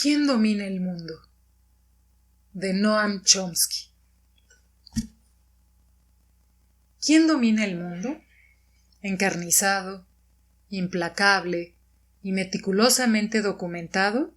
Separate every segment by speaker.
Speaker 1: ¿Quién domina el mundo? De Noam Chomsky. ¿Quién domina el mundo? Encarnizado, implacable y meticulosamente documentado,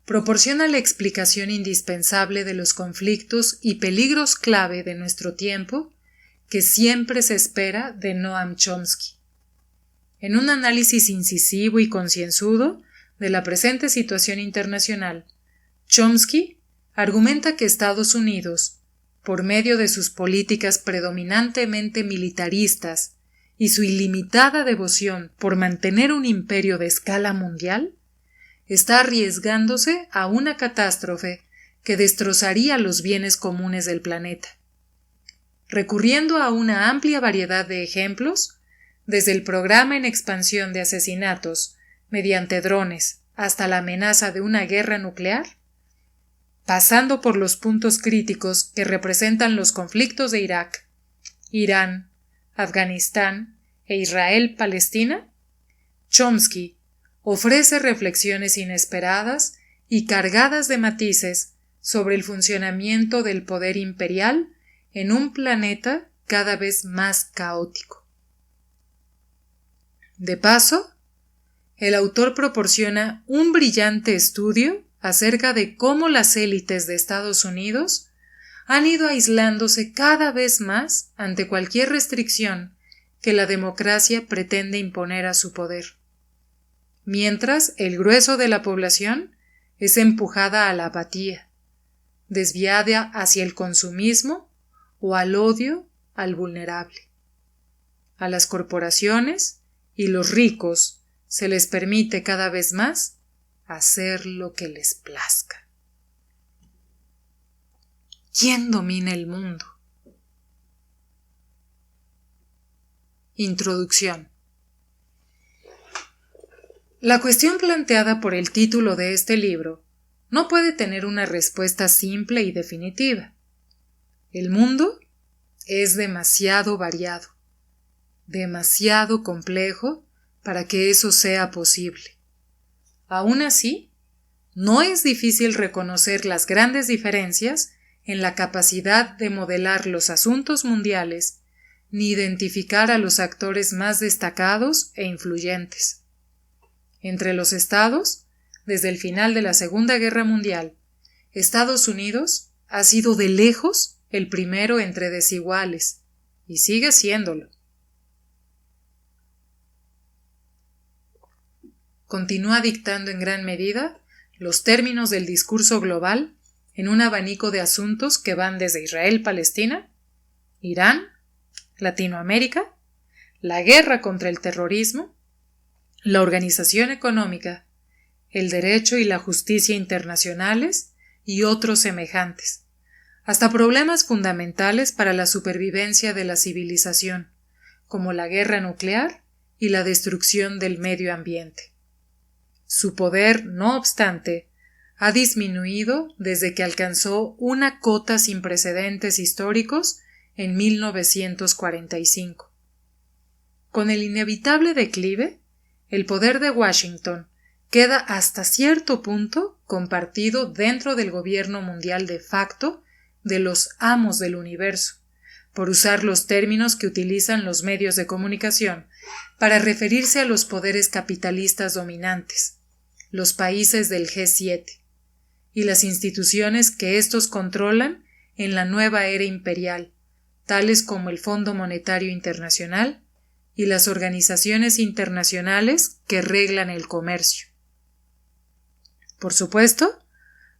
Speaker 1: proporciona la explicación indispensable de los conflictos y peligros clave de nuestro tiempo que siempre se espera de Noam Chomsky. En un análisis incisivo y concienzudo de la presente situación internacional, Chomsky argumenta que Estados Unidos, por medio de sus políticas predominantemente militaristas y su ilimitada devoción por mantener un imperio de escala mundial, está arriesgándose a una catástrofe que destrozaría los bienes comunes del planeta. Recurriendo a una amplia variedad de ejemplos, desde el programa en expansión de asesinatos mediante drones hasta la amenaza de una guerra nuclear, pasando por los puntos críticos que representan los conflictos de Irak, Irán, Afganistán e Israel-Palestina, Chomsky ofrece reflexiones inesperadas y cargadas de matices sobre el funcionamiento del poder imperial en un planeta cada vez más caótico. De paso, el autor proporciona un brillante estudio acerca de cómo las élites de Estados Unidos han ido aislándose cada vez más ante cualquier restricción que la democracia pretende imponer a su poder, mientras el grueso de la población es empujada a la apatía, desviada hacia el consumismo o al odio al vulnerable. A las corporaciones y los ricos se les permite cada vez más hacer lo que les plazca. ¿Quién domina el mundo? Introducción. La cuestión planteada por el título de este libro no puede tener una respuesta simple y definitiva. El mundo es demasiado variado, demasiado complejo para que eso sea posible. Aún así, no es difícil reconocer las grandes diferencias en la capacidad de modelar los asuntos mundiales ni identificar a los actores más destacados e influyentes. Entre los estados, desde el final de la Segunda Guerra Mundial, Estados Unidos ha sido de lejos el primero entre desiguales, y sigue siéndolo. Continúa dictando en gran medida los términos del discurso global en un abanico de asuntos que van desde Israel-Palestina, Irán, Latinoamérica, la guerra contra el terrorismo, la organización económica, el derecho y la justicia internacionales y otros semejantes, hasta problemas fundamentales para la supervivencia de la civilización, como la guerra nuclear y la destrucción del medio ambiente. Su poder, no obstante, ha disminuido desde que alcanzó una cota sin precedentes históricos en 1945. Con el inevitable declive, el poder de Washington queda hasta cierto punto compartido dentro del gobierno mundial de facto de los amos del universo, por usar los términos que utilizan los medios de comunicación para referirse a los poderes capitalistas dominantes, los países del G7, y las instituciones que éstos controlan en la nueva era imperial, tales como el Fondo Monetario Internacional y las organizaciones internacionales que reglan el comercio. Por supuesto,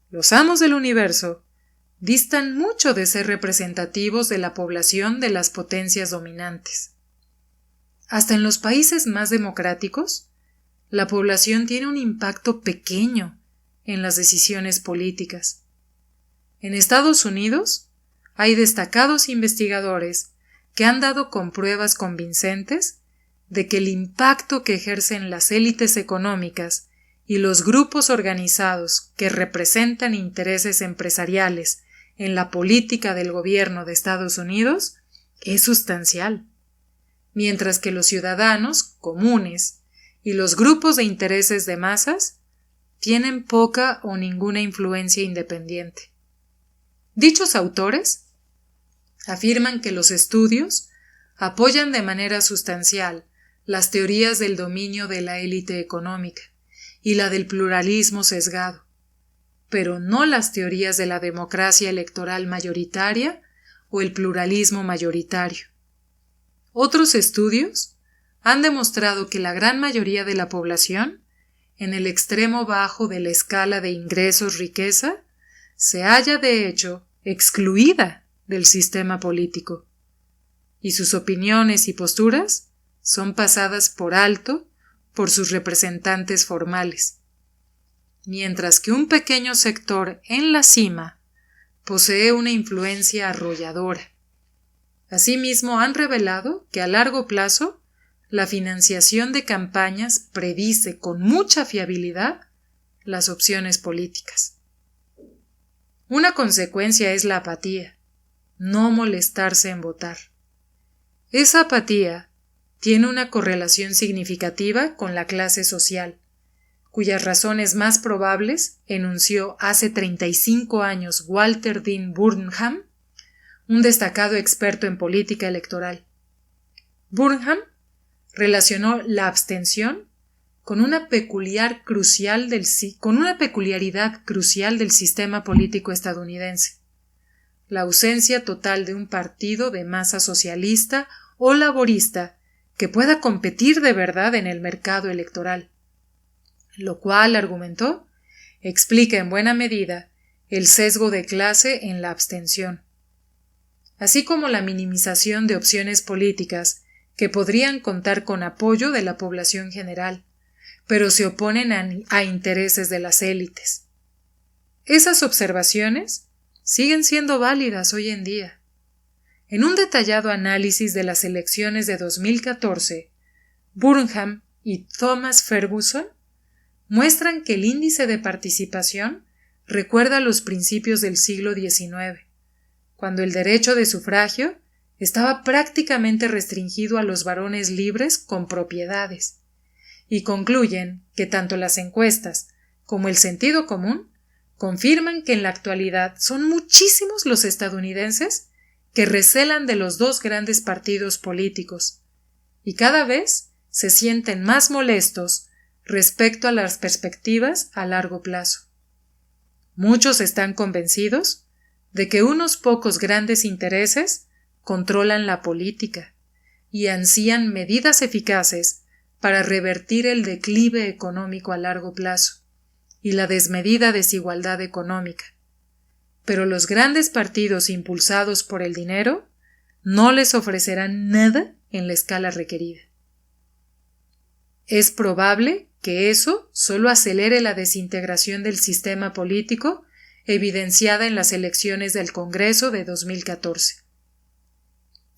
Speaker 1: los amos del universo distan mucho de ser representativos de la población de las potencias dominantes. Hasta en los países más democráticos, la población tiene un impacto pequeño en las decisiones políticas. En Estados Unidos, hay destacados investigadores que han dado con pruebas convincentes de que el impacto que ejercen las élites económicas y los grupos organizados que representan intereses empresariales en la política del gobierno de Estados Unidos es sustancial, mientras que los ciudadanos comunes y los grupos de intereses de masas tienen poca o ninguna influencia independiente. Dichos autores afirman que los estudios apoyan de manera sustancial las teorías del dominio de la élite económica y la del pluralismo sesgado, pero no las teorías de la democracia electoral mayoritaria o el pluralismo mayoritario. Otros estudios han demostrado que la gran mayoría de la población, en el extremo bajo de la escala de ingresos-riqueza, se halla de hecho excluida del sistema político, y sus opiniones y posturas son pasadas por alto por sus representantes formales, mientras que un pequeño sector en la cima posee una influencia arrolladora. Asimismo, han revelado que a largo plazo la financiación de campañas predice con mucha fiabilidad las opciones políticas. Una consecuencia es la apatía, no molestarse en votar. Esa apatía tiene una correlación significativa con la clase social, cuyas razones más probables enunció hace 35 años Walter Dean Burnham, un destacado experto en política electoral. Burnham relacionó la abstención con una peculiaridad crucial del sistema político estadounidense: la ausencia total de un partido de masa socialista o laborista que pueda competir de verdad en el mercado electoral, lo cual, argumentó, explica en buena medida el sesgo de clase en la abstención, así como la minimización de opciones políticas que podrían contar con apoyo de la población general, pero se oponen a intereses de las élites. Esas observaciones siguen siendo válidas hoy en día. En un detallado análisis de las elecciones de 2014, Burnham y Thomas Ferguson muestran que el índice de participación recuerda los principios del siglo XIX, cuando el derecho de sufragio estaba prácticamente restringido a los varones libres con propiedades, y concluyen que tanto las encuestas como el sentido común confirman que en la actualidad son muchísimos los estadounidenses que recelan de los dos grandes partidos políticos, y cada vez se sienten más molestos respecto a las perspectivas a largo plazo. Muchos están convencidos de que unos pocos grandes intereses controlan la política y ansían medidas eficaces para revertir el declive económico a largo plazo y la desmedida desigualdad económica. Pero los grandes partidos impulsados por el dinero no les ofrecerán nada en la escala requerida. Es probable que eso solo acelere la desintegración del sistema político evidenciada en las elecciones del Congreso de 2014.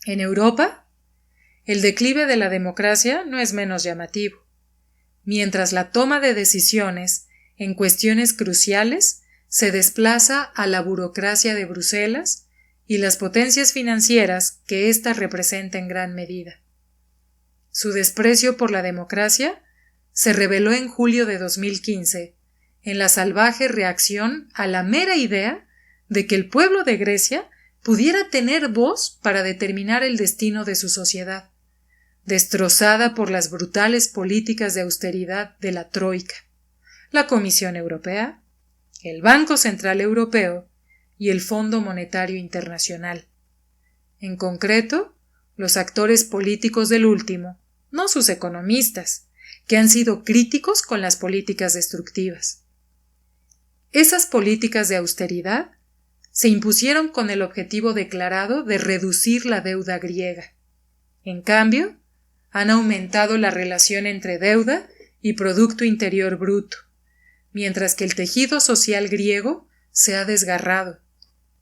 Speaker 1: En Europa, el declive de la democracia no es menos llamativo. Mientras la toma de decisiones en cuestiones cruciales se desplaza a la burocracia de Bruselas y las potencias financieras que ésta representa en gran medida. Su desprecio por la democracia se reveló en julio de 2015 en la salvaje reacción a la mera idea de que el pueblo de Grecia pudiera tener voz para determinar el destino de su sociedad, destrozada por las brutales políticas de austeridad de la Troika, la Comisión Europea, el Banco Central Europeo y el Fondo Monetario Internacional. En concreto, los actores políticos del último, no sus economistas, que han sido críticos con las políticas destructivas. Esas políticas de austeridad se impusieron con el objetivo declarado de reducir la deuda griega. En cambio, han aumentado la relación entre deuda y Producto Interior Bruto, mientras que el tejido social griego se ha desgarrado,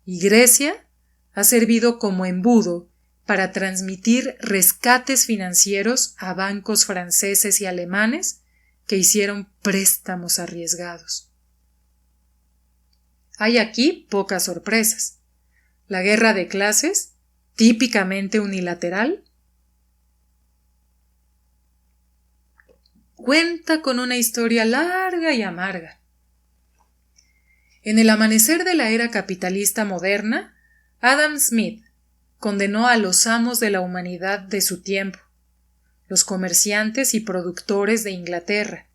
Speaker 1: y Grecia ha servido como embudo para transmitir rescates financieros a bancos franceses y alemanes que hicieron préstamos arriesgados. Hay aquí pocas sorpresas. La guerra de clases, típicamente unilateral, cuenta con una historia larga y amarga. En el amanecer de la era capitalista moderna, Adam Smith condenó a los amos de la humanidad de su tiempo, los comerciantes y productores de Inglaterra,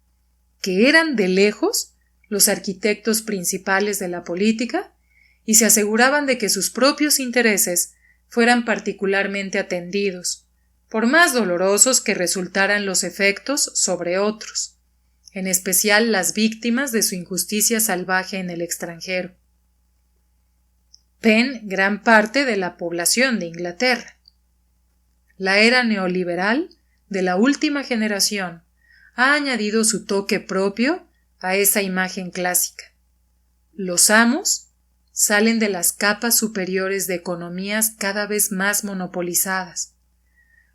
Speaker 1: que eran de lejos los arquitectos principales de la política y se aseguraban de que sus propios intereses fueran particularmente atendidos, por más dolorosos que resultaran los efectos sobre otros, en especial las víctimas de su injusticia salvaje en el extranjero. Ven gran parte de la población de Inglaterra. La era neoliberal de la última generación ha añadido su toque propio a esa imagen clásica. Los amos salen de las capas superiores de economías cada vez más monopolizadas.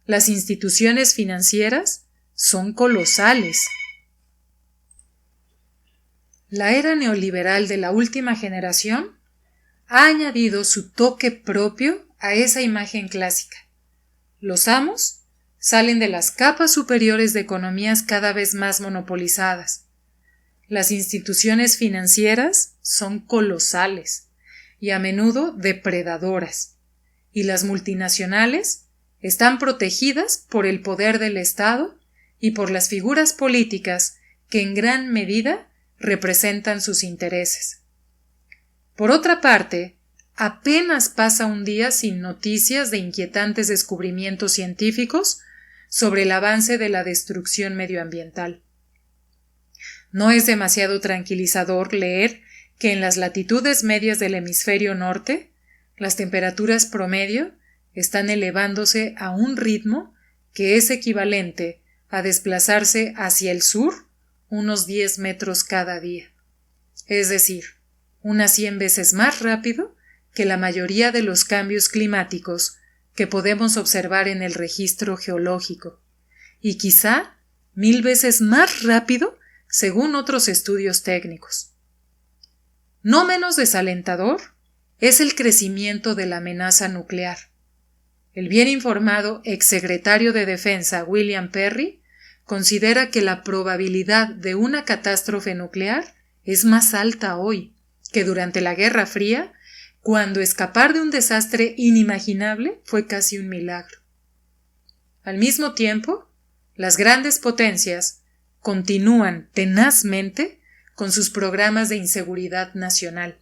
Speaker 1: Las instituciones financieras son colosales. La era neoliberal de la última generación ha añadido su toque propio a esa imagen clásica. Los amos salen de las capas superiores de economías cada vez más monopolizadas. Las instituciones financieras son colosales y a menudo depredadoras, y las multinacionales están protegidas por el poder del Estado y por las figuras políticas que en gran medida representan sus intereses. Por otra parte, apenas pasa un día sin noticias de inquietantes descubrimientos científicos sobre el avance de la destrucción medioambiental. No es demasiado tranquilizador leer que en las latitudes medias del hemisferio norte las temperaturas promedio están elevándose a un ritmo que es equivalente a desplazarse hacia el sur unos 10 metros cada día, es decir, unas 100 veces más rápido que la mayoría de los cambios climáticos que podemos observar en el registro geológico, y quizá 1000 veces más rápido según otros estudios técnicos. No menos desalentador es el crecimiento de la amenaza nuclear. El bien informado exsecretario de Defensa William Perry considera que la probabilidad de una catástrofe nuclear es más alta hoy que durante la Guerra Fría, cuando escapar de un desastre inimaginable fue casi un milagro. Al mismo tiempo, las grandes potencias continúan tenazmente con sus programas de inseguridad nacional,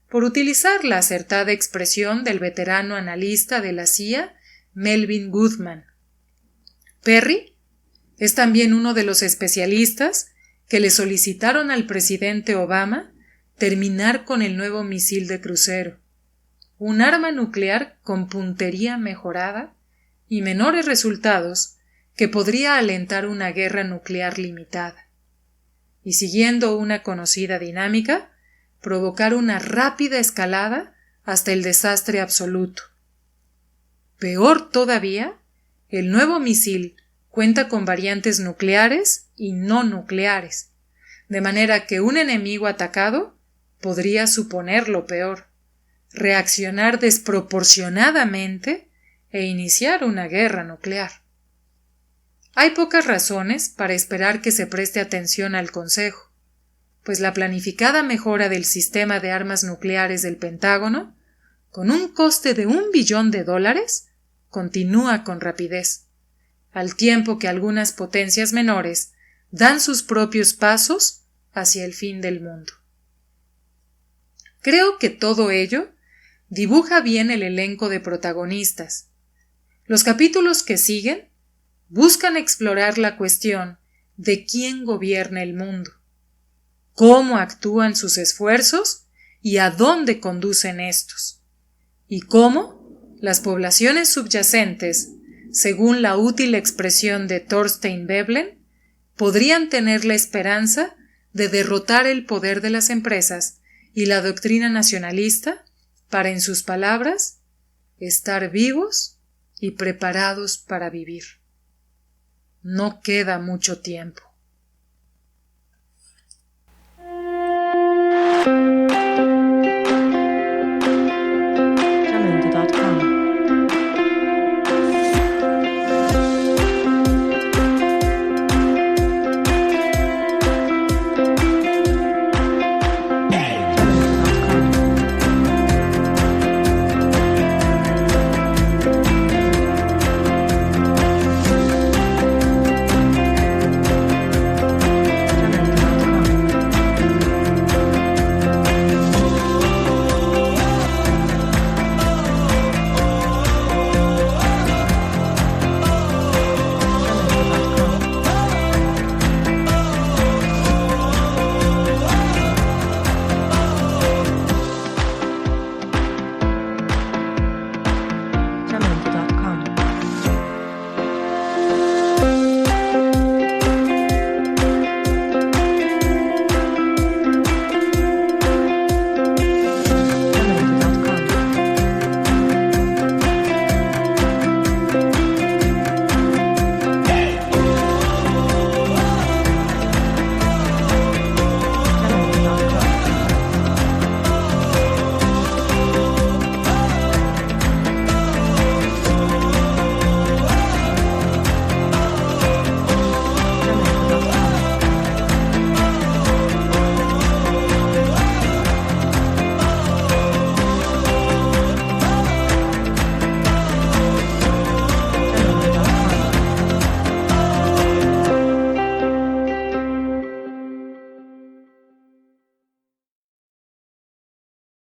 Speaker 1: por utilizar la acertada expresión del veterano analista de la CIA, Melvin Goodman. Perry es también uno de los especialistas que le solicitaron al presidente Obama terminar con el nuevo misil de crucero, un arma nuclear con puntería mejorada y menores resultados que podría alentar una guerra nuclear limitada, y siguiendo una conocida dinámica, provocar una rápida escalada hasta el desastre absoluto. Peor todavía, el nuevo misil cuenta con variantes nucleares y no nucleares, de manera que un enemigo atacado podría suponer lo peor, reaccionar desproporcionadamente e iniciar una guerra nuclear. Hay pocas razones para esperar que se preste atención al Consejo, pues la planificada mejora del sistema de armas nucleares del Pentágono, con un coste de $1 billón, continúa con rapidez, al tiempo que algunas potencias menores dan sus propios pasos hacia el fin del mundo. Creo que todo ello dibuja bien el elenco de protagonistas. Los capítulos que siguen buscan explorar la cuestión de quién gobierna el mundo, cómo actúan sus esfuerzos y a dónde conducen estos, y cómo las poblaciones subyacentes, según la útil expresión de Thorstein Veblen, podrían tener la esperanza de derrotar el poder de las empresas y la doctrina nacionalista para, en sus palabras, estar vivos y preparados para vivir. No queda mucho tiempo.